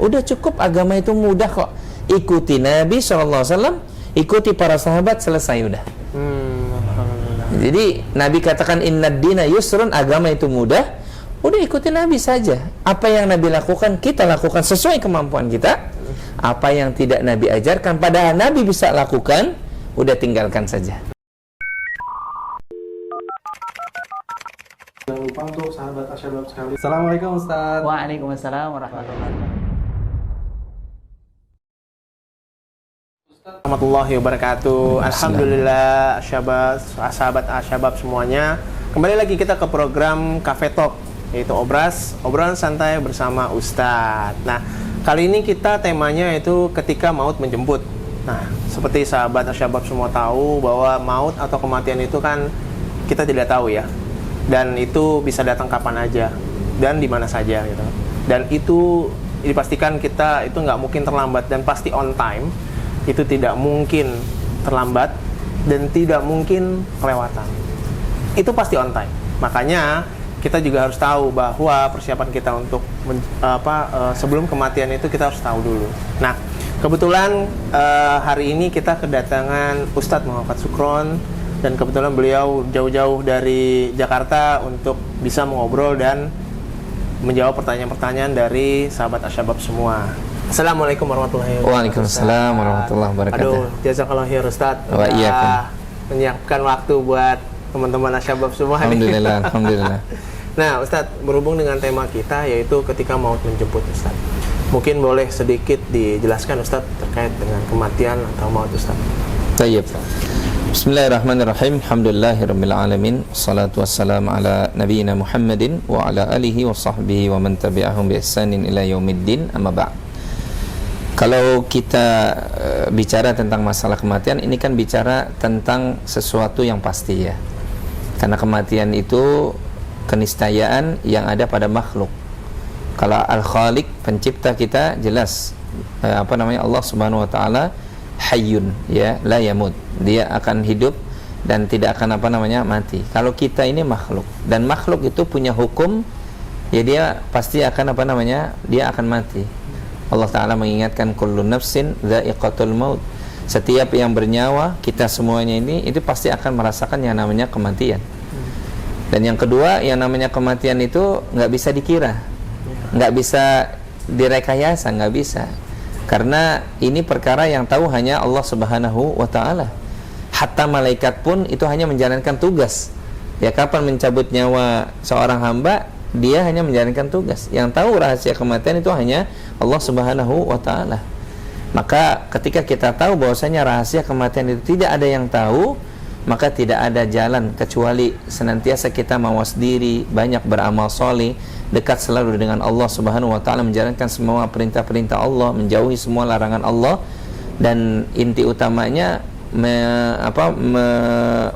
Udah cukup, agama itu mudah kok. Ikuti Nabi SAW, ikuti para sahabat, selesai udah. Jadi Nabi katakan innad dina yusrun, agama itu mudah. Udah ikuti Nabi saja. Apa yang Nabi lakukan, kita lakukan sesuai kemampuan kita. Apa yang tidak Nabi ajarkan, padahal Nabi bisa lakukan, udah tinggalkan saja. Jangan lupa untuk sahabat Asyabab sekali. Assalamualaikum Ustaz. Waalaikumsalam warahmatullahi Warahmatullahi wabarakatuh. Alhamdulillah, sahabat Asyabab semuanya. Kembali lagi kita ke program Cafe Talk, yaitu obrolan santai bersama Ustadz. Nah, kali ini kita temanya itu ketika maut menjemput. Nah, seperti sahabat Asyabab semua tahu bahwa maut atau kematian itu kan kita tidak tahu ya. Dan itu bisa datang kapan aja dan di mana saja gitu. Dan itu dipastikan kita itu nggak mungkin terlambat dan pasti on time. Itu tidak mungkin terlambat dan tidak mungkin kelewatan. Itu pasti on time. Makanya kita juga harus tahu bahwa persiapan kita untuk sebelum kematian itu kita harus tahu dulu. Nah, kebetulan hari ini kita kedatangan Ustadz Muhammad Sukron, dan kebetulan beliau jauh-jauh dari Jakarta untuk bisa mengobrol dan menjawab pertanyaan-pertanyaan dari sahabat Asyabab semua. Assalamualaikum warahmatullahi wabarakatuh. Waalaikumsalam warahmatullahi wabarakatuh. Aduh, jazakallah khair Ustadz. Iya, menyiapkan waktu buat teman-teman Asyabab semua. Alhamdulillah, alhamdulillah. Nah, Ustadz, berhubung dengan tema kita yaitu ketika maut menjemput, Ustadz. Mungkin boleh sedikit dijelaskan Ustadz terkait dengan kematian atau maut, Ustadz. Baik. Bismillahirrahmanirrahim. Alhamdulillahirabbil alamin. Wassalatu wassalamu ala nabiyyina Muhammadin wa ala alihi wa sahbihi wa man tabi'ahum bi ihsanin ila yaumiddin. Amma ba'd. Kalau kita bicara tentang masalah kematian, ini kan bicara tentang sesuatu yang pasti ya. Karena kematian itu keniscayaan yang ada pada makhluk. Kalau Al-Khaliq, pencipta kita, jelas Allah Subhanahu wa taala hayyun, ya, la yamut. Dia akan hidup dan tidak akan mati. Kalau kita ini makhluk, dan makhluk itu punya hukum, ya dia pasti akan dia akan mati. Allah Ta'ala mengingatkan kullu nafsin dha'iqatul maut. Setiap yang bernyawa, kita semuanya ini itu pasti akan merasakan yang namanya kematian. Dan yang kedua, yang namanya kematian itu nggak bisa dikira, nggak bisa direkayasa, nggak bisa. Karena ini perkara yang tahu hanya Allah Subhanahu wa Ta'ala. Hatta malaikat pun itu hanya menjalankan tugas. Ya, kapan mencabut nyawa seorang hamba, dia hanya menjalankan tugas. Yang tahu rahasia kematian itu hanya Allah Subhanahu wa Ta'ala. Maka ketika kita tahu bahwasanya rahasia kematian itu tidak ada yang tahu, maka tidak ada jalan kecuali senantiasa kita mawas diri, banyak beramal soleh, dekat selalu dengan Allah Subhanahu wa Ta'ala, menjalankan semua perintah-perintah Allah, menjauhi semua larangan Allah. Dan inti utamanya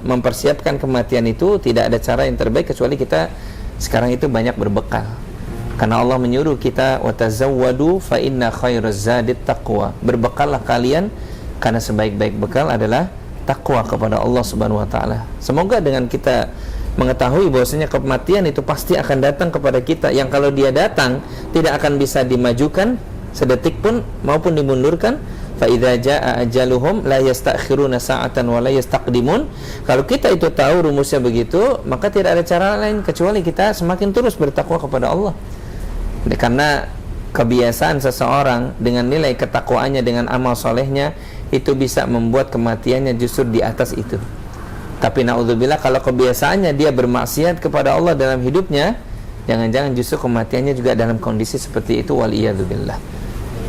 mempersiapkan kematian itu tidak ada cara yang terbaik kecuali kita sekarang itu banyak berbekal. Karena Allah menyuruh kita watazawwadu fa inna khairaz zadit taqwa. Berbekallah kalian karena sebaik-baik bekal adalah takwa kepada Allah Subhanahu wa Ta'ala. Semoga dengan kita mengetahui bahwasanya kematian itu pasti akan datang kepada kita, yang kalau dia datang tidak akan bisa dimajukan sedetik pun maupun dimundurkan. Fa idza jaa ajaluhum la yastakhiruna sa'atan wa la yastaqdimun. Kalau kita itu tahu rumusnya begitu, maka tidak ada cara lain kecuali kita semakin terus bertakwa kepada Allah. Karena kebiasaan seseorang dengan nilai ketakwaannya, dengan amal solehnya, itu bisa membuat kematiannya justru di atas itu. Tapi na'udzubillah, kalau kebiasaannya dia bermaksiat kepada Allah dalam hidupnya, jangan-jangan justru kematiannya juga dalam kondisi seperti itu, waliyadzubillah.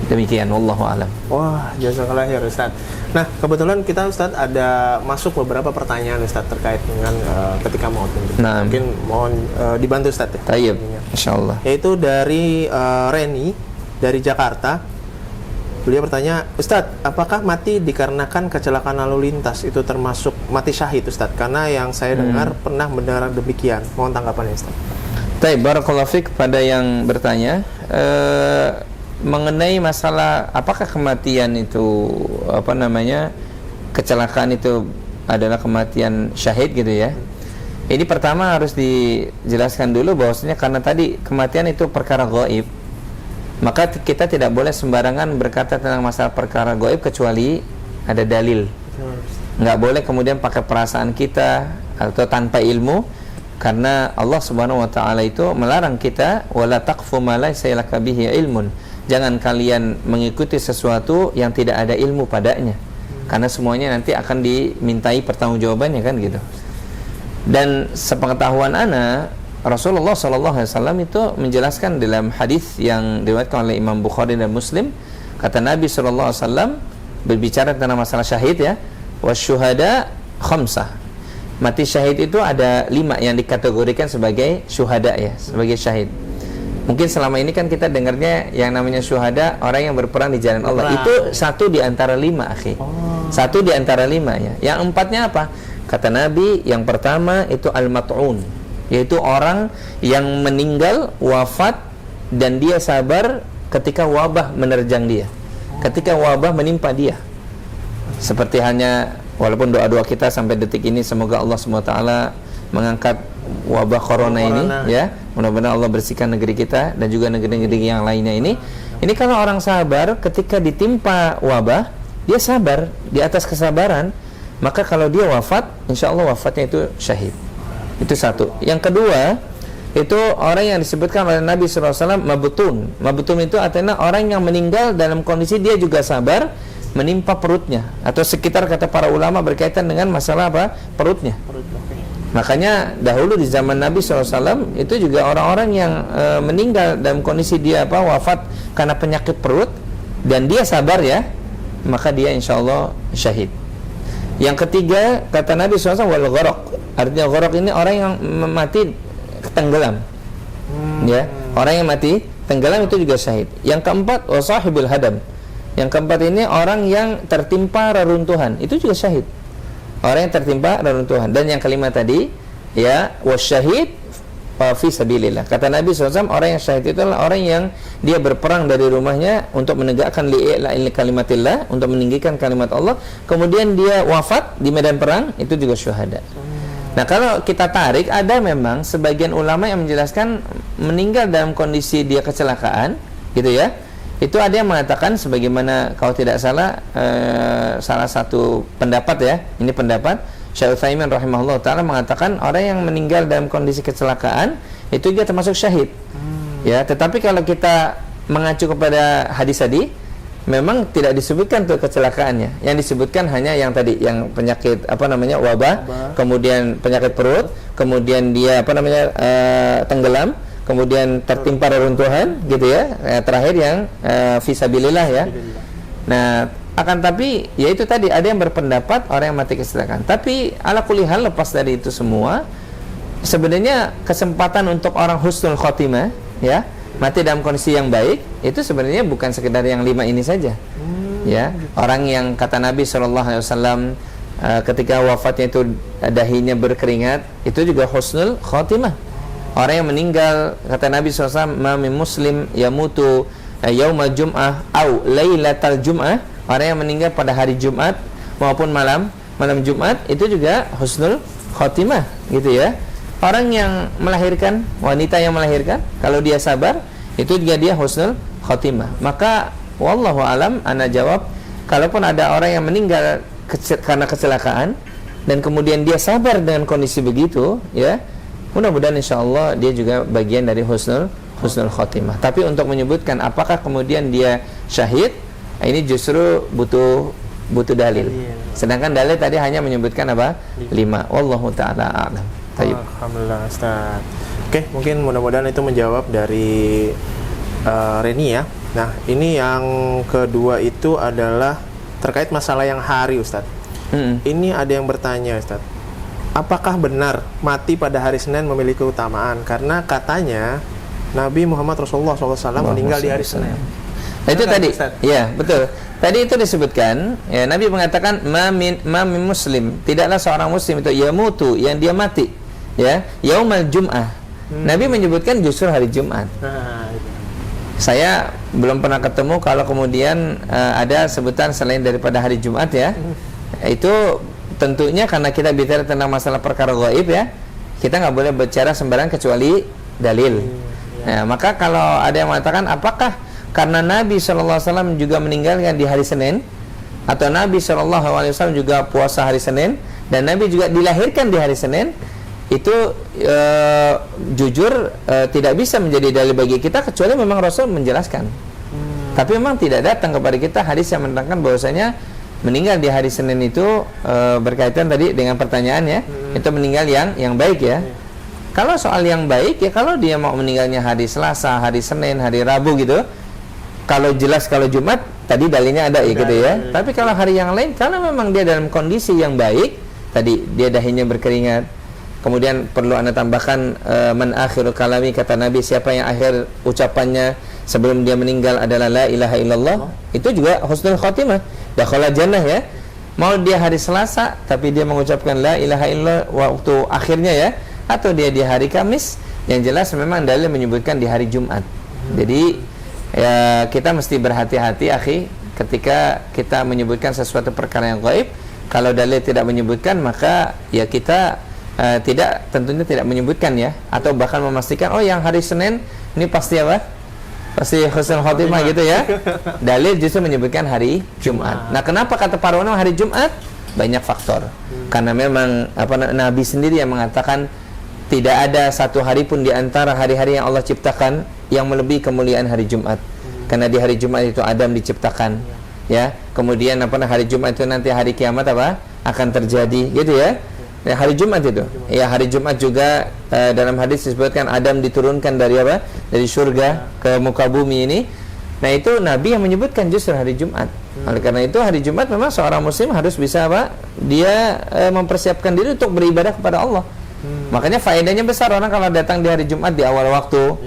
Demikian, wallahu alam. Wah, jazakallah khair Ustaz. Nah, kebetulan kita Ustaz ada masuk beberapa pertanyaan Ustaz terkait dengan ketika maut. Nah, mungkin mohon dibantu Ustaz ya. Tayyib, insyaallah. Yaitu dari Reni dari Jakarta. Beliau bertanya, Ustadz, apakah mati dikarenakan kecelakaan lalu lintas itu termasuk mati syahid, Ustadz? Karena yang saya dengar pernah mendengar demikian. Mohon tanggapannya, Ustadz. Baik, barakallahu fiik pada yang bertanya mengenai masalah apakah kematian itu kecelakaan itu adalah kematian syahid gitu ya. Ini pertama harus dijelaskan dulu bahwasanya karena tadi kematian itu perkara gaib. Maka kita tidak boleh sembarangan berkata tentang masalah perkara gaib kecuali ada dalil. Nggak boleh kemudian pakai perasaan kita atau tanpa ilmu, karena Allah Subhanahu wa taala itu melarang kita wala taqfu ma laysa laka bihi ilmun. Jangan kalian mengikuti sesuatu yang tidak ada ilmu padanya. Karena semuanya nanti akan dimintai pertanggungjawabannya kan gitu. Dan sepengetahuan ana, Rasulullah SAW itu menjelaskan dalam hadis yang diriwayatkan oleh Imam Bukhari dan Muslim, kata Nabi SAW berbicara tentang masalah syahid ya, wasyuhada khamsah. Mati syahid itu ada 5 yang dikategorikan sebagai syuhada ya, sebagai syahid. Mungkin selama ini kan kita dengarnya yang namanya syuhada orang yang berperang di jalan Allah. Itu 1 di antara 5, akhi. 1 di antara 5 ya. Yang 4-nya apa? Kata Nabi, yang pertama itu al-mat'un, yaitu orang yang meninggal, wafat, dan dia sabar ketika wabah menerjang dia, ketika wabah menimpa dia. Seperti hanya, walaupun doa-doa kita sampai detik ini semoga Allah SWT mengangkat wabah corona ini ya, mudah-mudahan Allah bersihkan negeri kita dan juga negeri-negeri yang lainnya ini. Ini kalau orang sabar ketika ditimpa wabah, dia sabar di atas kesabaran, maka kalau dia wafat, insya Allah wafatnya itu syahid. Itu 1. Yang kedua, itu orang yang disebutkan oleh Nabi SAW mabutun. Mabutun itu artinya orang yang meninggal dalam kondisi dia juga sabar menimpa perutnya, atau sekitar kata para ulama berkaitan dengan masalah apa? Perutnya. Makanya dahulu di zaman Nabi SAW itu juga orang-orang yang meninggal dalam kondisi dia wafat karena penyakit perut dan dia sabar ya, maka dia insya Allah syahid. Yang ketiga, kata Nabi SAW wal gharaq. Artinya gharaq ini orang yang mati tenggelam. Ya, orang yang mati tenggelam itu juga syahid. Yang keempat, wasahibul hadam. Yang keempat ini orang yang tertimpa reruntuhan, itu juga syahid. Orang yang tertimpa reruntuhan. Dan yang kelima tadi, ya, wasyahid fi sabilillah. Kata Nabi SAW, orang yang syahid itu adalah orang yang dia berperang dari rumahnya untuk menegakkan li'ila'il kalimatillah, untuk meninggikan kalimat Allah, kemudian dia wafat di medan perang, itu juga syuhada. Nah, kalau kita tarik, ada memang sebagian ulama yang menjelaskan meninggal dalam kondisi dia kecelakaan, gitu ya. Itu ada yang mengatakan sebagaimana kalau tidak salah salah satu pendapat ya, ini pendapat Syekh Utsaimin rahimahullah taala mengatakan orang yang meninggal dalam kondisi kecelakaan itu juga termasuk syahid. Ya, tetapi kalau kita mengacu kepada hadis tadi, memang tidak disebutkan tuh kecelakaannya. Yang disebutkan hanya yang tadi, yang penyakit wabah, kemudian penyakit perut, kemudian dia tenggelam, kemudian tertimpa reruntuhan gitu ya. Terakhir yang fisabilillah ya. Nah, akan tapi ya itu tadi ada yang berpendapat orang yang mati kecelakaan. Tapi ala kulli hal, lepas dari itu semua, sebenarnya kesempatan untuk orang husnul khotimah ya, mati dalam kondisi yang baik, itu sebenarnya bukan sekedar yang 5 ini saja. Ya, orang yang kata Nabi SAW ketika wafatnya itu dahinya berkeringat, itu juga husnul khotimah. Orang yang meninggal, kata Nabi SAW, ma min muslim yamutu yauma jum'ah au lailatal jum'ah. Orang yang meninggal pada hari Jumat maupun malam Jumat, itu juga husnul khotimah gitu ya. Orang yang melahirkan, wanita yang melahirkan, kalau dia sabar, itu juga dia husnul khotimah. Maka wallahu alam, ana jawab, kalaupun ada orang yang meninggal karena kecelakaan dan kemudian dia sabar dengan kondisi begitu ya, mudah-mudahan insyaallah dia juga bagian dari husnul khotimah. Tapi untuk menyebutkan apakah kemudian dia syahid, ini justru butuh dalil. Sedangkan dalil tadi hanya menyebutkan apa? 5. Wallahu taala a'lam. Alhamdulillah Ustaz. Oke, mungkin mudah-mudahan itu menjawab dari Reni ya. Nah, ini yang kedua itu adalah terkait masalah yang hari Ustaz. Ini ada yang bertanya Ustaz, apakah benar mati pada hari Senin memiliki keutamaan? Karena katanya Nabi Muhammad Rasulullah SAW meninggal di hari Senin. Nah, itu tadi, ya betul. Tadi itu disebutkan, ya, Nabi mengatakan ma min muslim, tidaklah seorang muslim itu yamutu, yang dia mati, ya, yaumal jum'ah. Nabi menyebutkan justru hari Jumat. Saya belum pernah ketemu kalau kemudian ada sebutan selain daripada hari Jumat ya. Itu tentunya karena kita bicara tentang masalah perkara gaib ya, kita nggak boleh bicara sembarang kecuali dalil. Nah, maka kalau ada yang mengatakan apakah karena Nabi SAW juga meninggalkan di hari Senin, atau Nabi SAW juga puasa hari Senin, dan Nabi juga dilahirkan di hari Senin, itu jujur tidak bisa menjadi dalil bagi kita kecuali memang Rasul menjelaskan. Tapi memang tidak datang kepada kita hadis yang menerangkan bahwasanya meninggal di hari Senin itu berkaitan tadi dengan pertanyaannya, itu meninggal yang baik ya. Kalau soal yang baik ya, kalau dia mau meninggalnya hari Selasa, hari Senin, hari Rabu gitu, kalau jelas kalau Jumat tadi dalilnya ada ya gitu ya. Tapi kalau hari yang lain, kalau memang dia dalam kondisi yang baik, tadi dia dahinya berkeringat, kemudian perlu Anda tambahkan man akhirul kalami, kata Nabi, siapa yang akhir ucapannya sebelum dia meninggal adalah la ilaha illallah, itu juga husnul khotimah, dakhala jannah ya. Mau dia hari Selasa tapi dia mengucapkan la ilaha illallah waktu akhirnya ya, atau dia di hari Kamis, yang jelas memang dalil menyebutkan di hari Jumat. Jadi ya, kita mesti berhati-hati akhi ketika kita menyebutkan sesuatu perkara yang gaib. Kalau dalil tidak menyebutkan, maka ya kita tentunya tidak menyebutkan ya, atau bahkan memastikan oh yang hari Senin ini pasti apa? Pasti husnul khotimah gitu ya. Dalil justru menyebutkan hari Jumat. Nah, kenapa kata para ulama hari Jumat? Banyak faktor. Karena memang Nabi sendiri yang mengatakan tidak ada satu hari pun di antara hari-hari yang Allah ciptakan yang melebihi kemuliaan hari Jumat. Karena di hari Jumat itu Adam diciptakan, ya. Kemudian hari Jumat itu nanti hari kiamat akan terjadi, gitu ya. Ya, hari Jumat itu. Ya, hari Jumat juga dalam hadis disebutkan Adam diturunkan dari dari surga ke muka bumi ini. Nah, itu Nabi yang menyebutkan justru hari Jumat. Oleh karena itu hari Jumat memang seorang muslim harus bisa dia mempersiapkan diri untuk beribadah kepada Allah. Makanya faedahnya besar orang kalau datang di hari Jumat di awal waktu,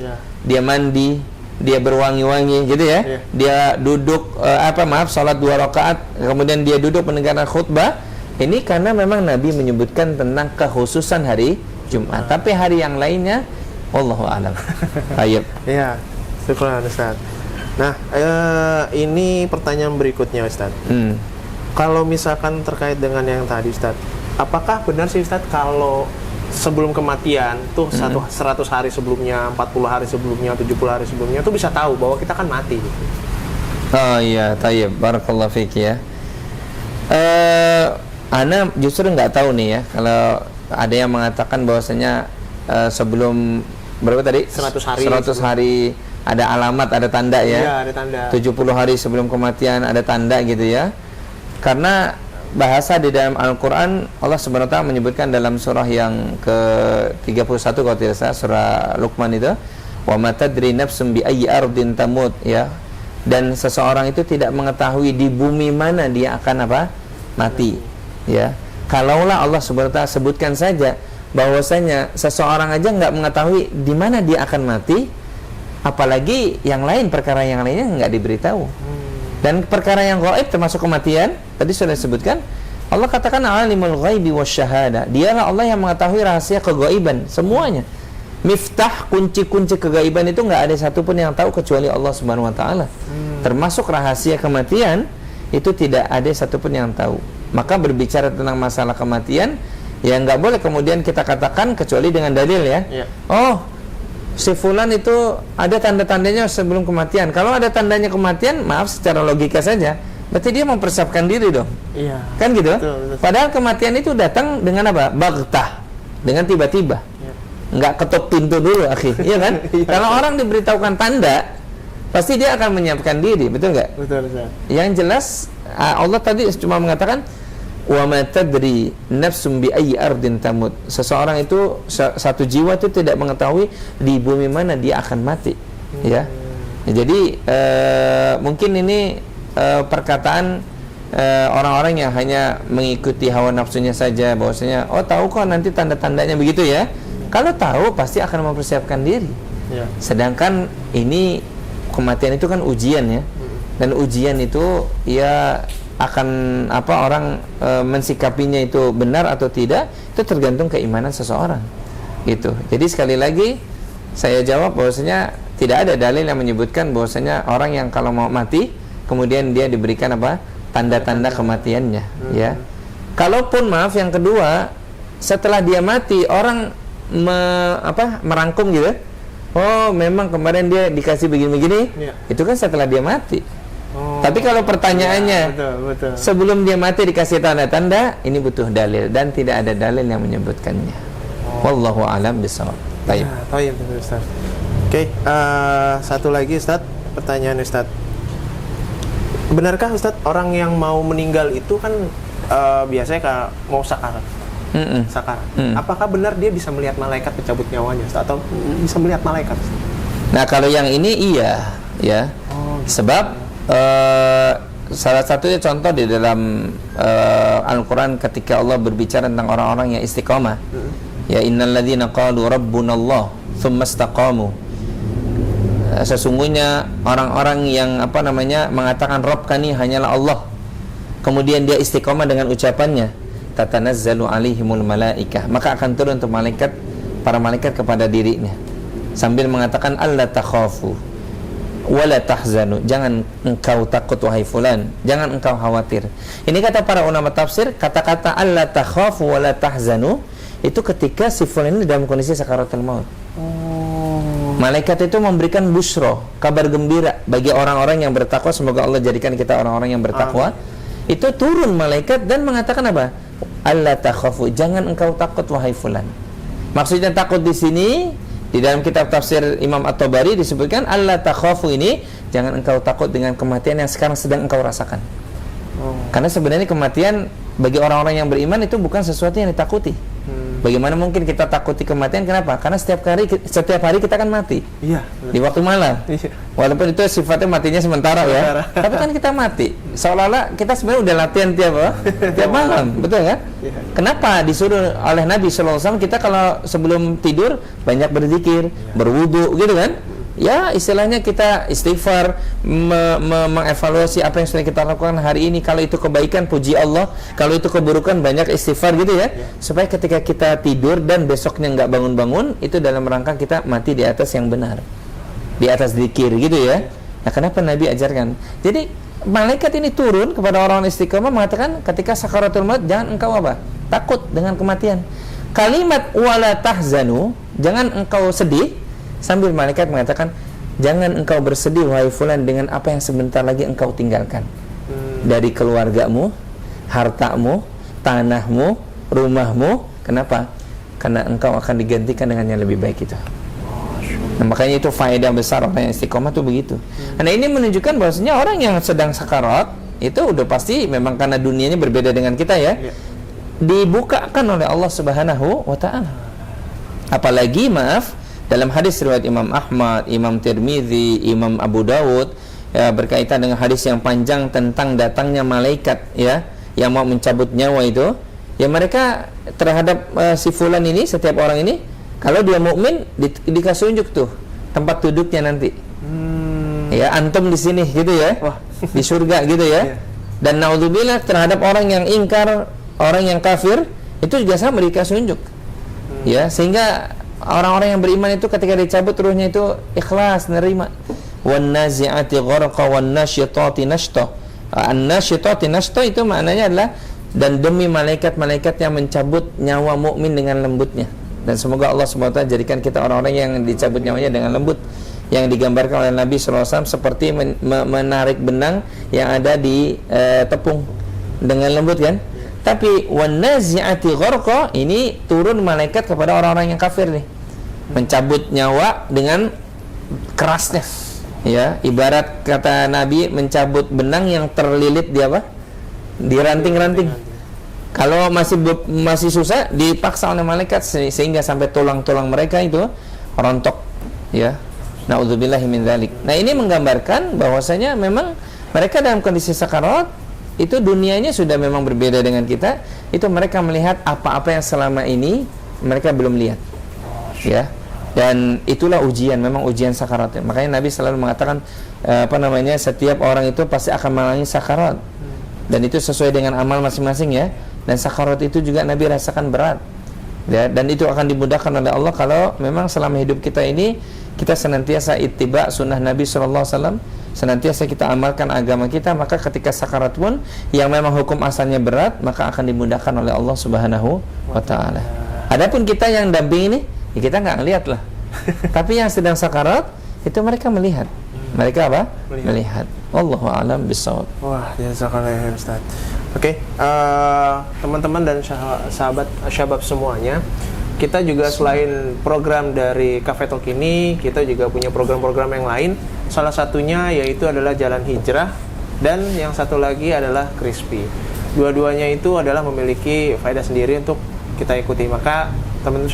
dia mandi, dia berwangi-wangi gitu ya. Dia duduk salat 2 rakaat, kemudian dia duduk mendengarkan khutbah. Ini karena memang Nabi menyebutkan tentang kekhususan hari Jumat. Tapi hari yang lainnya wallahu a'lam. Baik. Iya, syukur Ustaz. Nah, ini pertanyaan berikutnya Ustaz. Kalau misalkan terkait dengan yang tadi Ustaz, apakah benar sih Ustaz kalau sebelum kematian tuh 100 hari sebelumnya, 40 hari sebelumnya, 70 hari sebelumnya tuh bisa tahu bahwa kita kan mati gitu? Oh iya, tayyib, barakallahu fiik ya. Ana justru nggak tahu nih ya, kalau ada yang mengatakan bahwasanya sebelum berapa tadi? 100 hari ada alamat, ada tanda ya. Iya, ada tanda. 70 hari sebelum kematian ada tanda gitu ya. Karena bahasa di dalam Al-Quran, Allah SWT menyebutkan dalam surah yang ke-31 kalau tidak salah, surah Luqman itu, wa ma tadri nafsum bi ayyi ardin tamut ya. Dan seseorang itu tidak mengetahui di bumi mana dia akan mati ya. Kalaulah Allah SWT sebutkan saja bahwasanya seseorang aja nggak mengetahui di mana dia akan mati, apalagi yang lain, perkara yang lainnya nggak diberitahu. Dan perkara yang gaib termasuk kematian, tadi sudah disebutkan, Allah katakan alimul ghaibi wasyahada. Dialah Allah yang mengetahui rahasia kegaiban semuanya. Miftah, kunci-kunci kegaiban itu nggak ada satupun yang tahu kecuali Allah Subhanahu wa taala. Termasuk rahasia kematian itu tidak ada satupun yang tahu. Maka berbicara tentang masalah kematian, ya nggak boleh kemudian kita katakan kecuali dengan dalil ya. Oh, si fulan itu ada tanda-tandanya sebelum kematian. Kalau ada tandanya kematian, maaf secara logika saja, berarti dia mempersiapkan diri dong. Iya. Kan gitu? Betul. Padahal kematian itu datang dengan apa? Baghtah, dengan tiba-tiba. Nggak ketuk pintu dulu, akhi. Iya kan? Kalau orang diberitahukan tanda, pasti dia akan menyiapkan diri, betul nggak? Betul. Yang jelas Allah tadi cuma mengatakan wa ma tadri nafsum bi ayyi ardin tamut. Seseorang itu, satu jiwa itu tidak mengetahui di bumi mana dia akan mati. Ya. Jadi mungkin ini perkataan orang-orang yang hanya mengikuti hawa nafsunya saja, bahwasanya oh tahu kok nanti tanda-tandanya begitu ya. Kalau tahu pasti akan mempersiapkan diri. Sedangkan ini kematian itu kan ujian ya. Dan ujian itu ya akan orang mensikapinya itu benar atau tidak, itu tergantung keimanan seseorang gitu. Jadi sekali lagi saya jawab bahwasanya tidak ada dalil yang menyebutkan bahwasanya orang yang kalau mau mati kemudian dia diberikan tanda-tanda kematiannya ya. Kalaupun maaf yang kedua, setelah dia mati orang merangkum gitu, oh memang kemarin dia dikasih begini-begini, Iya. itu kan setelah dia mati. Oh. Tapi kalau pertanyaannya, Betul. sebelum dia mati dikasih tanda-tanda, ini butuh dalil dan tidak ada dalil yang menyebutkannya. Wallahu a'lam bishawab. Baik. Ya, tayyib betul, Ustaz. Oke, satu lagi Ustaz, pertanyaan Ustaz. Benarkah Ustaz orang yang mau meninggal itu kan biasanya mau sakarat? Sakarat. Apakah benar dia bisa melihat malaikat pencabut nyawanya Ustaz, atau bisa melihat malaikat? Nah, kalau yang ini iya, ya. Sebab salah satunya contoh di dalam Al-Quran ketika Allah berbicara tentang orang-orang yang istiqamah. Ya innalladzina qalu rabbunallah tsumma istaqamu. Sesungguhnya orang-orang yang mengatakan Rabb kami hanyalah Allah. Kemudian dia istiqamah dengan ucapannya, tatanazzalu alaihimul malaikah, maka akan turun untuk para malaikat kepada dirinya sambil mengatakan alla takhafu wala tahzanu, jangan engkau takut wahai fulan, jangan engkau khawatir. Ini kata para ulama tafsir, kata-kata alla takhafu wala tahzanu itu ketika si fulan ini dalam kondisi sakaratul maut. Malaikat itu memberikan busro, kabar gembira bagi orang-orang yang bertakwa. Semoga Allah jadikan kita orang-orang yang bertakwa. Itu turun malaikat dan mengatakan apa? Alla takhafu, jangan engkau takut wahai fulan. Maksudnya takut di sini di dalam kitab tafsir Imam At-Tabari disebutkan alla takhafu ini, jangan engkau takut dengan kematian yang sekarang sedang engkau rasakan. Karena sebenarnya kematian bagi orang-orang yang beriman itu bukan sesuatu yang ditakuti. Bagaimana mungkin kita takuti kematian? Kenapa? Karena setiap hari kita akan mati. Iya. Di waktu malam. Iya. Walaupun itu sifatnya matinya sementara ya. Tapi kan kita mati. Seolah-olah kita sebenarnya udah latihan tiap malam, betul kan? Iya. Kenapa disuruh oleh Nabi SAW kita kalau sebelum tidur banyak berzikir, berwudu gitu kan? Ya istilahnya kita istighfar, mengevaluasi apa yang sudah kita lakukan hari ini. Kalau itu kebaikan puji Allah, kalau itu keburukan banyak istighfar gitu ya. Supaya ketika kita tidur dan besoknya nggak bangun-bangun, itu dalam rangka kita mati di atas yang benar, di atas zikir gitu ya. Nah kenapa Nabi ajarkan? Jadi malaikat ini turun kepada orang istiqomah mengatakan ketika sakaratul maut, jangan engkau apa? Takut dengan kematian. Kalimat wala tahzanu, jangan engkau sedih. Sambil malaikat mengatakan, jangan engkau bersedih wahai fulan dengan apa yang sebentar lagi engkau tinggalkan. Dari keluargamu, hartamu, tanahmu, rumahmu. Kenapa? Karena engkau akan digantikan dengan yang lebih baik itu. Nah, makanya itu faedah besar orang yang istiqomah itu begitu. Nah ini menunjukkan bahwasanya orang yang sedang sakarat itu udah pasti memang karena dunianya berbeda dengan kita ya. Dibukakan oleh Allah Subhanahu wa Ta'ala. Apalagi dalam hadis riwayat Imam Ahmad, Imam Tirmidzi, Imam Abu Dawud ya, berkaitan dengan hadis yang panjang tentang datangnya malaikat ya yang mau mencabut nyawa itu, ya mereka terhadap si fulan ini, setiap orang ini, kalau dia mukmin dikasih unjuk tuh tempat duduknya nanti. Ya antum di sini gitu ya. Wah. Di surga gitu ya. Dan naudzubillah terhadap orang yang ingkar, orang yang kafir itu juga sama dikasih unjuk. Ya, sehingga orang-orang yang beriman itu ketika dicabut ruhnya itu ikhlas nerima. Wan nazi'ati gharqa wan nasyitati nashta. An-nasyitati nashta itu maknanya adalah dan demi malaikat-malaikat yang mencabut nyawa mukmin dengan lembutnya. Dan semoga Allah SWT jadikan kita orang-orang yang dicabut nyawanya dengan lembut, yang digambarkan oleh Nabi SAW seperti menarik benang yang ada di tepung dengan lembut kan. Tapi wan nazi'ati gharqa ini turun malaikat kepada orang-orang yang kafir nih, mencabut nyawa dengan kerasnya ya, ibarat kata Nabi mencabut benang yang terlilit di apa? Di ranting-ranting. Kalau masih susah dipaksa oleh malaikat sehingga sampai tulang-tulang mereka itu rontok ya. Nauzubillahi min dzalik. Nah, ini menggambarkan bahwasanya memang mereka dalam kondisi sakarat itu dunianya sudah memang berbeda dengan kita. Itu mereka melihat apa-apa yang selama ini mereka belum lihat ya. Dan itulah ujian, memang ujian sakarat. Makanya Nabi selalu mengatakan setiap orang itu pasti akan mengalami sakarat. Dan itu sesuai dengan amal masing-masing ya. Dan sakarat itu juga Nabi rasakan berat ya. Dan itu akan dimudahkan oleh Allah kalau memang selama hidup kita ini kita senantiasa ittiba sunnah Nabi SAW, senantiasa kita amalkan agama kita, maka ketika sakarat pun yang memang hukum asalnya berat, maka akan dimudahkan oleh Allah Subhanahu wa Ta'ala. Adapun kita yang damping ini, ya kita nggak ngeliat lah Tapi yang sedang sakarat itu mereka melihat. Mereka apa? Melihat. Wallahu a'lam bishawab. Wah, jazakallah ya Ustaz. Oke, teman-teman dan sahabat syabab semuanya, kita juga selain program dari Cafe Talk ini, kita juga punya program-program yang lain. Salah satunya yaitu adalah Jalan Hijrah, dan yang satu lagi adalah Crispy. Dua-duanya itu adalah memiliki faedah sendiri untuk kita ikuti. Maka teman-teman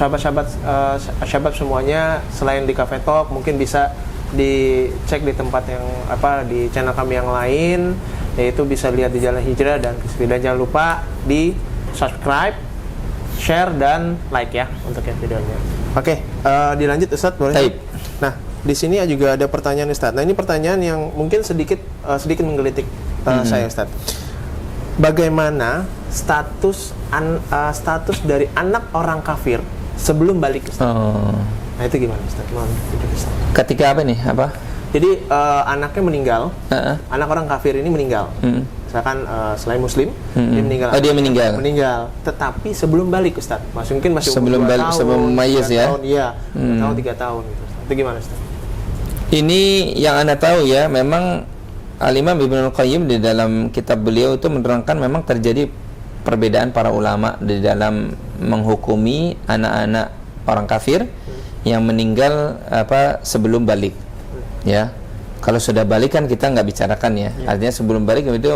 syabab semuanya, selain di Cafe Talk, mungkin bisa dicek di tempat yang di channel kami yang lain, yaitu bisa lihat di Jalan Hijrah dan Crispy. Dan jangan lupa di subscribe, share, dan like ya untuk yang videonya. Oke, dilanjut Ustadz, boleh? Baik. Nah, di sini juga ada pertanyaan Ustadz. Nah, ini pertanyaan yang mungkin sedikit menggelitik saya Ustadz. Bagaimana status dari anak orang kafir sebelum balik Ustadz? Nah, itu gimana Ustadz? Ketika apa nih? Apa? Jadi anaknya meninggal, anak orang kafir ini meninggal. Misalkan selain muslim, dia meninggal. Oh, dia meninggal. Meninggal. Tetapi sebelum balik Ustaz, mungkin masih sebelum umur 2 balik, tahun, sebelum mayyiz ya. Tahun, iya. 2 tahun, 3 tahun gitu. Itu gimana Ustaz? Ini yang Anda tahu ya, memang Al-Imam Ibnu Qayyim di dalam kitab beliau itu menerangkan memang terjadi perbedaan para ulama di dalam menghukumi anak-anak orang kafir yang meninggal sebelum balik. Ya, kalau sudah balik kan kita nggak bicarakan ya. Artinya sebelum balik itu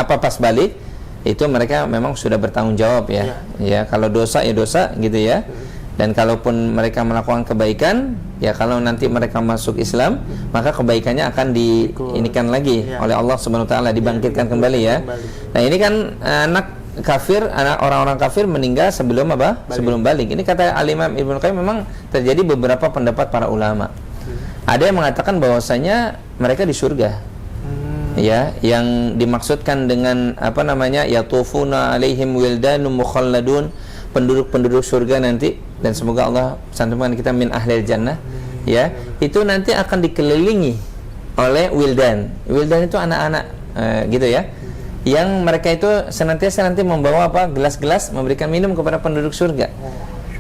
pas balik itu mereka memang sudah bertanggung jawab ya. Ya, kalau dosa ya dosa gitu ya. Dan kalaupun mereka melakukan kebaikan, ya kalau nanti mereka masuk Islam, maka kebaikannya akan diinikan lagi oleh Allah Subhanahu wa taala, dibangkitkan kembali ya. Nah, ini kan anak kafir, anak orang-orang kafir meninggal sebelum apa? Sebelum balik. Ini kata Al-Imam Ibnu Qayyim, memang terjadi beberapa pendapat para ulama. Ada yang mengatakan bahwasanya mereka di surga. Ya, yang dimaksudkan dengan yatufuna alaihim wildanum mukhalladun, penduduk-penduduk surga nanti, dan semoga Allah santumkan kita min ahlil jannah. Ya, itu nanti akan dikelilingi oleh wildan. Wildan itu anak-anak gitu ya. Yang mereka itu senantiasa nanti membawa gelas-gelas memberikan minum kepada penduduk surga.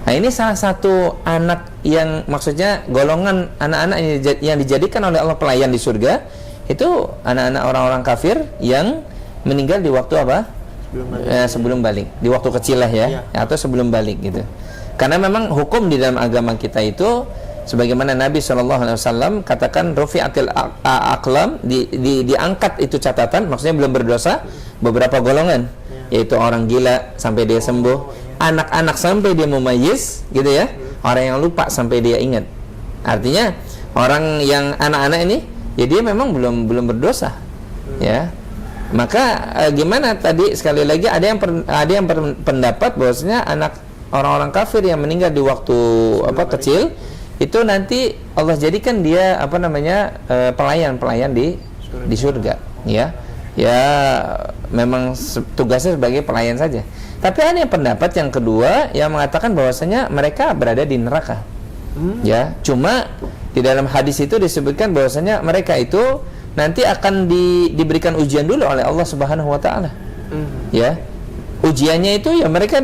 Nah, ini salah satu anak yang maksudnya golongan anak-anak yang dijadikan oleh Allah pelayan di surga, itu anak-anak orang-orang kafir yang meninggal di waktu sebelum balik, di waktu kecil lah ya, atau sebelum balik gitu. Karena memang hukum di dalam agama kita itu sebagaimana Nabi SAW katakan rufi'atil aqlam, diangkat itu catatan, maksudnya belum berdosa beberapa golongan, yaitu orang gila sampai dia sembuh, anak-anak sampai dia mumayyiz gitu ya, orang yang lupa sampai dia ingat. Artinya orang yang anak-anak ini ya dia memang belum berdosa ya. Maka gimana tadi sekali lagi ada yang pendapat bahwasanya anak orang-orang kafir yang meninggal di waktu kecil itu nanti Allah jadikan dia pelayan di surga ya. Ya memang tugasnya sebagai pelayan saja. Tapi ada yang pendapat yang kedua yang mengatakan bahwasanya mereka berada di neraka. Ya, cuma di dalam hadis itu disebutkan bahwasanya mereka itu nanti akan diberikan ujian dulu oleh Allah Subhanahu wa taala. Ya. Ujiannya itu ya mereka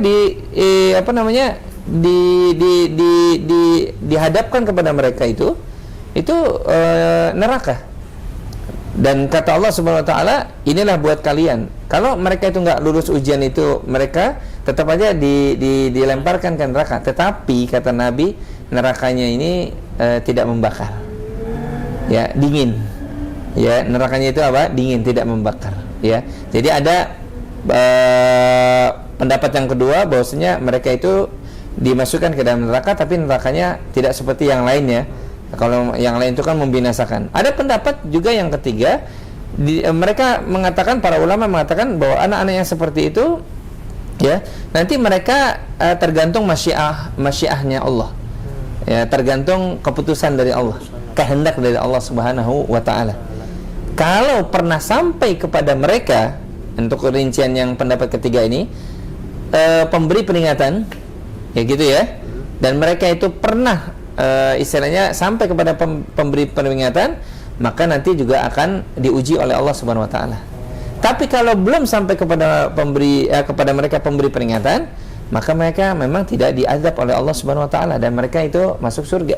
dihadapkan kepada mereka itu neraka. Dan kata Allah Subhanahu wa taala, inilah buat kalian. Kalau mereka itu enggak lulus ujian itu, mereka tetap aja dilemparkan ke neraka. Tetapi kata Nabi, nerakanya ini tidak membakar. Ya, dingin. Ya, nerakanya itu dingin, tidak membakar. Ya. Jadi ada pendapat yang kedua bahwasanya mereka itu dimasukkan ke dalam neraka, tapi nerakanya tidak seperti yang lainnya. Kalau yang lain itu kan membinasakan. Ada pendapat juga yang ketiga, mereka mengatakan, para ulama mengatakan bahwa anak-anak yang seperti itu ya, nanti mereka tergantung masyiahnya Allah. Ya, tergantung keputusan dari Allah, kehendak dari Allah Subhanahu wa taala. Kalau pernah sampai kepada mereka, untuk rincian yang pendapat ketiga ini, pemberi peringatan ya gitu ya, dan mereka itu pernah istilahnya sampai kepada pemberi peringatan, maka nanti juga akan diuji oleh Allah Subhanahu wa taala. Tapi kalau belum sampai kepada kepada mereka pemberi peringatan, maka mereka memang tidak diazab oleh Allah Subhanahu wa taala dan mereka itu masuk surga.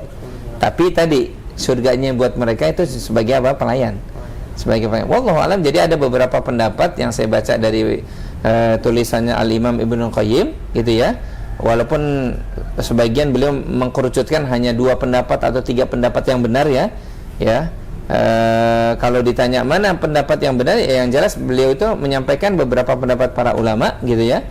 Tapi tadi surganya buat mereka itu sebagai apa? Pelayan. Sebagai pelayan. Wallahu alam. Jadi ada beberapa pendapat yang saya baca dari tulisannya Al-Imam Ibnu Qayyim gitu ya. Walaupun sebagian beliau mengkerucutkan hanya 2 pendapat atau 3 pendapat yang benar ya. Ya. Kalau ditanya mana pendapat yang benar, ya yang jelas beliau itu menyampaikan beberapa pendapat para ulama gitu ya.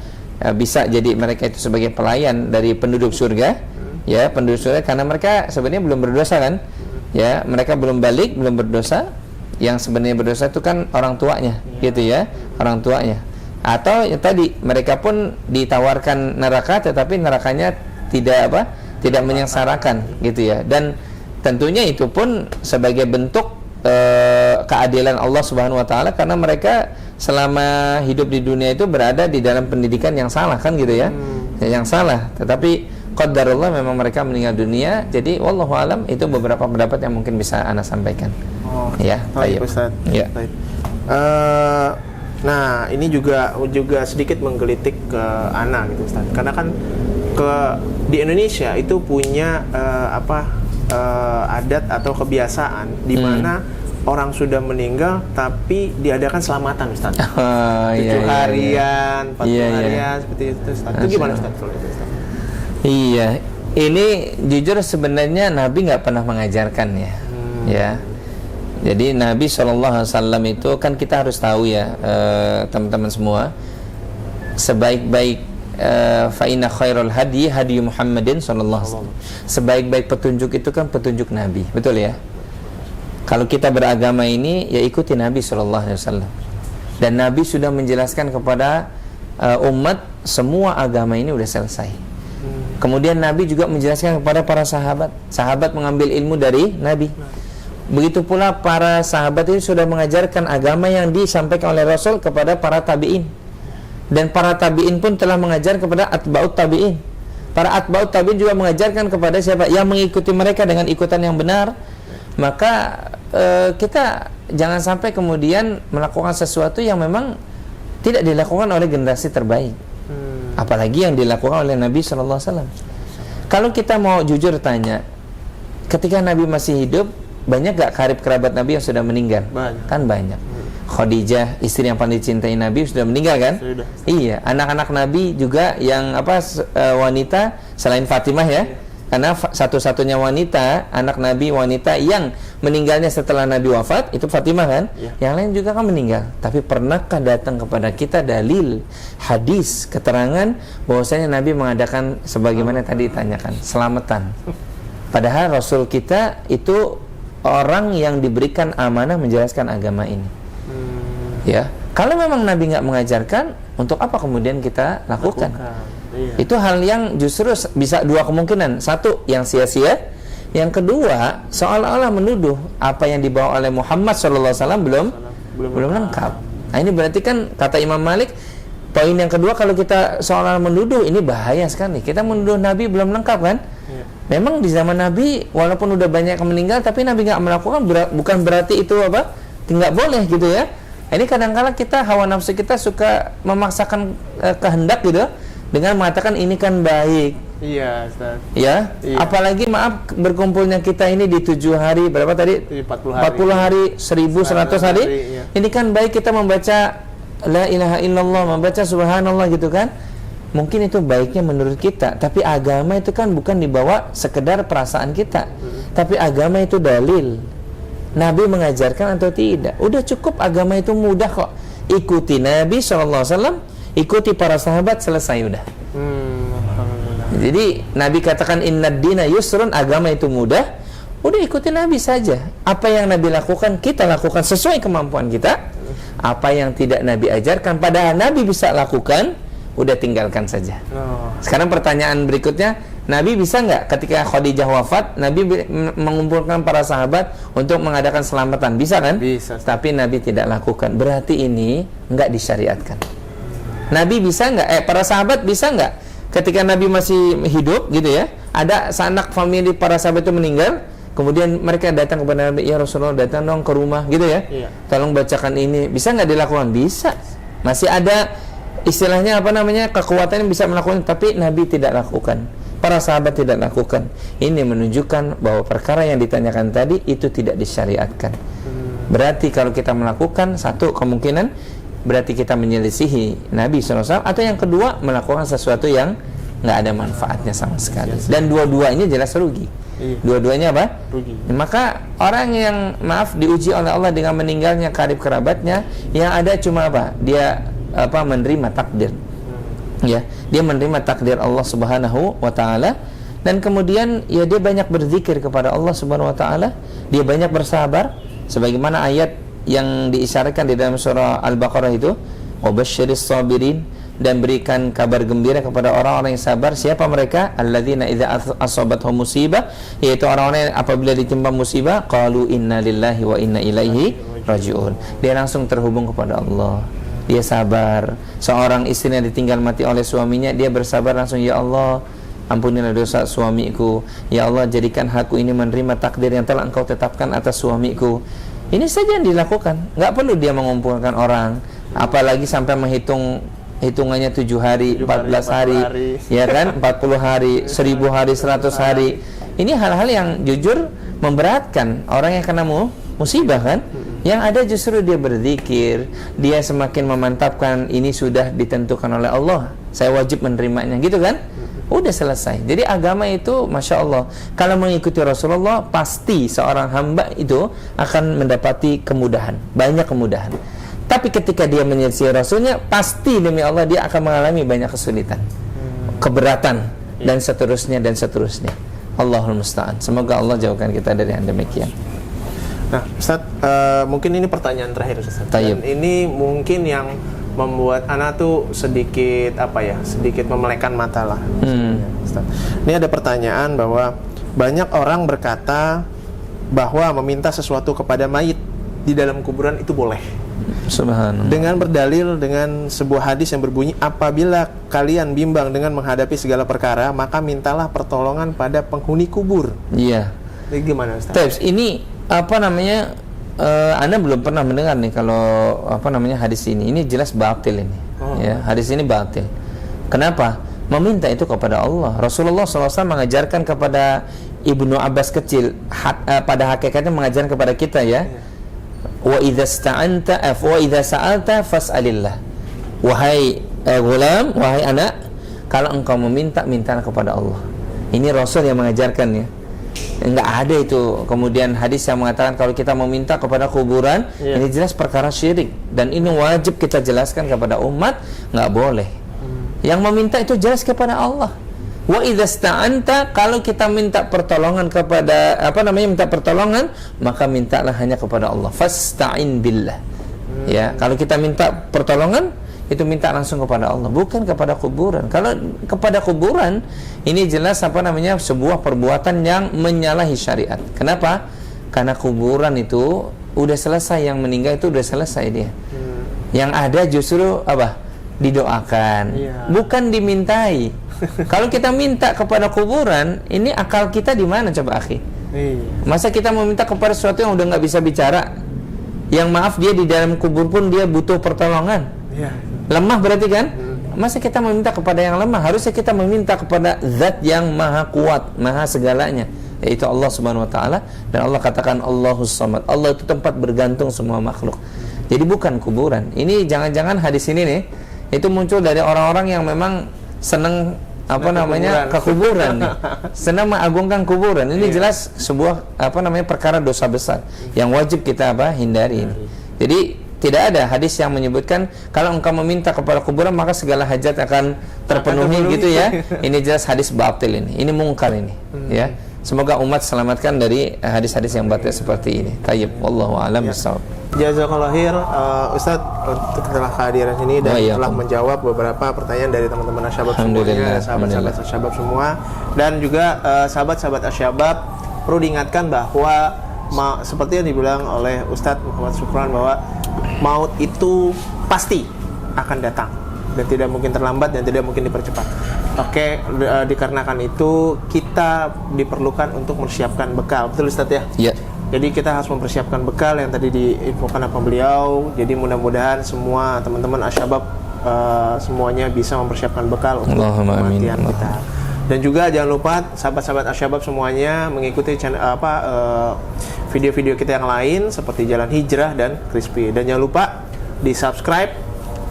Bisa jadi mereka itu sebagai pelayan dari penduduk surga, ya penduduk surga, karena mereka sebenarnya belum berdosa kan, ya mereka belum balik, belum berdosa. Yang sebenarnya berdosa itu kan orang tuanya, gitu ya, orang tuanya. Atau ya, tadi mereka pun ditawarkan neraka, tetapi nerakanya tidak menyengsarakan, gitu ya. Dan tentunya itu pun sebagai bentuk keadilan Allah Subhanahu wa taala, karena mereka selama hidup di dunia itu berada di dalam pendidikan yang salah kan gitu ya. Yang salah. Tetapi qadarullah memang mereka meninggal dunia. Jadi wallahu alam, itu beberapa pendapat yang mungkin bisa Ana sampaikan. Ya, baik Ustaz. Ya. Nah, ini juga sedikit menggelitik ke Ana gitu Ustaz. Karena kan di Indonesia itu punya adat atau kebiasaan di mana orang sudah meninggal tapi diadakan selamatan Ustaz. 7 harian, 40 harian seperti itu Ustaz. Itu gimana Ustaz kalau itu Ustaz? Iya, ini jujur sebenarnya Nabi nggak pernah mengajarkan ya. Ya. Jadi Nabi SAW itu kan kita harus tahu ya, teman-teman semua, sebaik-baik fa inna khairul hadi Muhammadin sallallahu alaihi wasallam. Sebaik-baik petunjuk itu kan petunjuk Nabi, betul ya? Kalau kita beragama ini ya ikuti Nabi sallallahu alaihi wasallam. Dan Nabi sudah menjelaskan kepada umat semua agama ini udah selesai. Kemudian Nabi juga menjelaskan kepada para sahabat. Sahabat mengambil ilmu dari Nabi. Begitu pula para sahabat ini sudah mengajarkan agama yang disampaikan oleh Rasul kepada para tabi'in. Dan para tabi'in pun telah mengajar kepada atba'ut tabi'in. Para atba'ut tabi'in juga mengajarkan kepada siapa yang mengikuti mereka dengan ikutan yang benar. Maka kita jangan sampai kemudian melakukan sesuatu yang memang tidak dilakukan oleh generasi terbaik. Apalagi yang dilakukan oleh Nabi SAW. Kalau kita mau jujur tanya, ketika Nabi masih hidup, banyak gak karib kerabat Nabi yang sudah meninggal? Banyak. Kan banyak. Khadijah, istri yang paling dicintai Nabi, sudah meninggal kan? Sudah. Iya, anak-anak Nabi juga yang wanita selain Fatimah ya. Karena satu-satunya wanita, anak Nabi wanita yang meninggalnya setelah Nabi wafat itu Fatimah kan? Yang lain juga kan meninggal. Tapi pernahkah datang kepada kita dalil, hadis, keterangan bahwasanya Nabi mengadakan sebagaimana tadi ditanyakan, selamatan. Padahal Rasul kita itu orang yang diberikan amanah menjelaskan agama ini. Ya, kalau memang Nabi nggak mengajarkan, untuk apa kemudian kita lakukan? Iya. Itu hal yang justru bisa 2 kemungkinan. Satu, yang sia-sia. Yang kedua, seolah-olah menuduh apa yang dibawa oleh Muhammad SAW belum lengkap. Nah, ini berarti kan kata Imam Malik, poin yang kedua, kalau kita seolah menuduh, ini bahaya sekali. Kita menuduh Nabi belum lengkap kan? Iya. Memang di zaman Nabi walaupun udah banyak yang meninggal, tapi Nabi nggak melakukan, bukan berarti itu nggak boleh gitu ya. Ini kadang-kala kita, hawa nafsu kita suka memaksakan kehendak gitu dengan mengatakan ini kan baik. Iya, Ustaz. Ya, iya. Apalagi maaf berkumpulnya kita ini di 7 hari, berapa tadi? 40 hari, 1100 hari. Iya. Ini kan baik kita membaca la ilaha illallah, membaca subhanallah gitu kan. Mungkin itu baiknya menurut kita, tapi agama itu kan bukan dibawa sekedar perasaan kita. Tapi agama itu dalil. Nabi mengajarkan atau tidak? Udah cukup, agama itu mudah kok. Ikuti Nabi SAW, ikuti para sahabat, selesai udah. Jadi Nabi katakan innad dina yusrun, agama itu mudah. Udah ikuti Nabi saja. Apa yang Nabi lakukan, kita lakukan sesuai kemampuan kita. Apa yang tidak Nabi ajarkan, padahal Nabi bisa lakukan, udah tinggalkan saja. Sekarang pertanyaan berikutnya, Nabi bisa nggak ketika Khadijah wafat, Nabi mengumpulkan para sahabat untuk mengadakan selamatan? Bisa kan? Bisa. Tapi Nabi tidak lakukan. Berarti ini nggak disyariatkan. Nabi bisa nggak? Para sahabat bisa nggak? Ketika Nabi masih hidup gitu ya, ada sanak famili para sahabat itu meninggal, kemudian mereka datang kepada Nabi, ya Rasulullah, datang dong ke rumah gitu ya. Iya. Tolong bacakan ini. Bisa nggak dilakukan? Bisa. Masih ada istilahnya kekuatan yang bisa melakukan, tapi Nabi tidak lakukan. para sahabat tidak lakukan. Ini menunjukkan bahwa perkara yang ditanyakan tadi itu tidak disyariatkan. Berarti kalau kita melakukan, satu kemungkinan berarti kita menyelisihi Nabi SAW, atau yang kedua melakukan sesuatu yang nggak ada manfaatnya sama sekali. Dan dua-duanya jelas rugi. Dua-duanya apa? Rugi. Maka orang yang diuji oleh Allah dengan meninggalnya karib kerabatnya, yang ada cuma apa? Dia menerima takdir. Ya, dia menerima takdir Allah Subhanahu wa taala, dan kemudian ya dia banyak berzikir kepada Allah Subhanahu wa taala, dia banyak bersabar sebagaimana ayat yang diisyaratkan di dalam surah Al-Baqarah itu, wabasyiris sabirin, dan berikan kabar gembira kepada orang-orang yang sabar. Siapa mereka? Alladzina idza asabathum musibah, yaitu orang-orang yang apabila ditimpa musibah qalu inna lillahi wa inna ilaihi rajiun. Dia langsung terhubung kepada Allah. Dia sabar. Seorang istri yang ditinggal mati oleh suaminya, dia bersabar langsung, ya Allah, ampunilah dosa suamiku. Ya Allah, jadikan aku ini menerima takdir yang telah Engkau tetapkan atas suamiku. Ini saja yang dilakukan. Nggak perlu dia mengumpulkan orang, apalagi sampai menghitung hitungannya 7 hari, 14 hari, ya kan, 40 hari, 1000 hari, 100 hari. Ini hal-hal yang jujur memberatkan orang yang kena musibah kan. Yang ada justru dia berzikir, dia semakin memantapkan ini sudah ditentukan oleh Allah, saya wajib menerimanya, gitu kan. Udah selesai. Jadi agama itu Masya Allah, kalau mengikuti Rasulullah, pasti seorang hamba itu akan mendapati kemudahan, banyak kemudahan. Tapi ketika dia menyelisihi Rasulnya, pasti demi Allah dia akan mengalami banyak kesulitan, keberatan, dan seterusnya dan seterusnya. Allahul musta'an. Semoga Allah jauhkan kita dari yang demikian. Nah, Ustaz, mungkin ini pertanyaan terakhir, Ustaz. Tayyib. Dan ini mungkin yang membuat anak tuh sedikit sedikit memelekan mata lah. Ustaz. Ini ada pertanyaan bahwa banyak orang berkata bahwa meminta sesuatu kepada mayit di dalam kuburan itu boleh. Subhanallah. Dengan berdalil dengan sebuah hadis yang berbunyi, apabila kalian bimbang dengan menghadapi segala perkara, maka mintalah pertolongan pada penghuni kubur. Iya. Jadi gimana, Ustaz? Tips ini Anda belum pernah mendengar nih kalau hadis ini. Ini jelas batil ini. Ya, hadis ini batil. Kenapa? Meminta itu kepada Allah. Rasulullah SAW mengajarkan kepada Ibnu Abbas kecil, pada hakikatnya mengajarkan kepada kita ya. Wa idza sta'anta wa idza sa'alta fas'alillah. Wahai gulam, wahai anak, kalau engkau meminta, mintalah kepada Allah. Ini Rasul yang mengajarkannya. Enggak ada itu kemudian hadis yang mengatakan kalau kita meminta kepada kuburan, ini jelas perkara syirik, dan ini wajib kita jelaskan kepada umat, nggak boleh. Yang meminta itu jelas kepada Allah. Wa idza sta'anta, kalau kita minta pertolongan kepada minta pertolongan, maka mintalah hanya kepada Allah. Fasta'in billah. Ya, kalau kita minta pertolongan, itu minta langsung kepada Allah, bukan kepada kuburan. Kalau kepada kuburan, ini jelas sebuah perbuatan yang menyalahi syariat. Kenapa? Karena kuburan itu udah selesai, yang meninggal itu udah selesai dia. Yang ada justru didoakan, bukan dimintai. Kalau kita minta kepada kuburan, ini akal kita di mana coba, akhi? Masa kita meminta kepada sesuatu yang udah nggak bisa bicara, yang maaf dia di dalam kubur pun dia butuh pertolongan. Lemah berarti kan? Masa kita meminta kepada yang lemah? Harusnya kita meminta kepada zat yang maha kuat, maha segalanya, yaitu Allah Subhanahu wa taala. Dan Allah katakan Allahus Samad. Allah itu tempat bergantung semua makhluk. Jadi bukan kuburan. Ini jangan-jangan hadis ini nih itu muncul dari orang-orang yang memang senang ke kuburan nih. Senang mengagungkan kuburan. Ini jelas sebuah perkara dosa besar yang wajib kita hindari. Jadi tidak ada hadis yang menyebutkan kalau engkau meminta kepada kuburan maka segala hajat akan terpenuhi gitu ya. Ini jelas hadis batil ini. Ini mungkar ini, ya. Semoga umat selamatkan dari hadis-hadis yang batil seperti ini. Tayyib, wallahu a'lam bishawab. Jazakallahu khair, Ustaz, untuk telah kehadiran ini dan telah menjawab beberapa pertanyaan dari teman-teman Asyabab semuanya, sahabat-sahabat Asyabab semua, dan juga sahabat-sahabat Asyabab perlu diingatkan bahwa seperti yang dibilang oleh Ustadz Muhammad Syukran, bahwa maut itu pasti akan datang dan tidak mungkin terlambat dan tidak mungkin dipercepat. Oke, dikarenakan itu kita diperlukan untuk mempersiapkan bekal. Betul Ustadz ya? Iya. Jadi kita harus mempersiapkan bekal yang tadi diinfokan oleh beliau. Jadi mudah-mudahan semua teman-teman Asyabab semuanya bisa mempersiapkan bekal untuk kematian kita. Dan juga jangan lupa sahabat-sahabat Asyabab semuanya mengikuti video-video kita yang lain seperti Jalan Hijrah dan Crispy. Dan jangan lupa di-subscribe,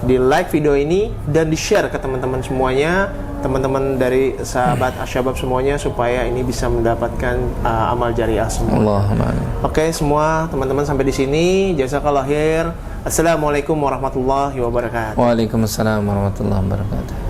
di-like video ini dan di-share ke teman-teman semuanya, teman-teman dari sahabat Asyabab semuanya supaya ini bisa mendapatkan amal jariah semua. Allahumma. Oke, semua teman-teman sampai di sini. Jazakallahu khair. Assalamualaikum warahmatullahi wabarakatuh. Waalaikumsalam warahmatullahi wabarakatuh.